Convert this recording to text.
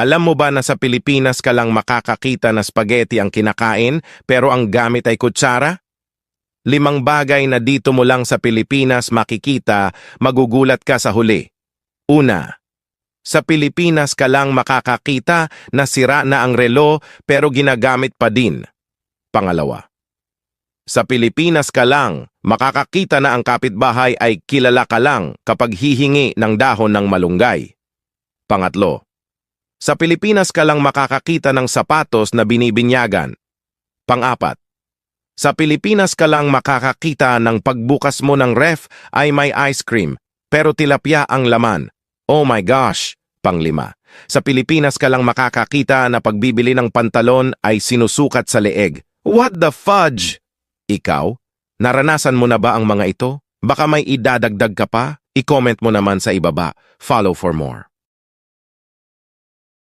Alam mo ba na sa Pilipinas ka lang makakakita na spaghetti ang kinakain pero ang gamit ay kutsara? 5 bagay na dito mo lang sa Pilipinas makikita, magugulat ka sa huli. Una, sa Pilipinas ka lang makakakita na sira na ang relo pero ginagamit pa din. Pangalawa, sa Pilipinas ka lang makakakita na ang kapitbahay ay kilala ka lang kapag hihingi ng dahon ng malunggay. Pangatlo, sa Pilipinas ka lang makakakita ng sapatos na binibinyagan. Pang-apat, sa Pilipinas ka lang makakakita ng pagbukas mo ng ref ay may ice cream, pero tilapia ang laman. Oh my gosh! Pang-5, sa Pilipinas ka lang makakakita na pagbibili ng pantalon ay sinusukat sa leeg. What the fudge? Ikaw, naranasan mo na ba ang mga ito? Baka may idadagdag ka pa? I-comment mo naman sa ibaba. Follow for more.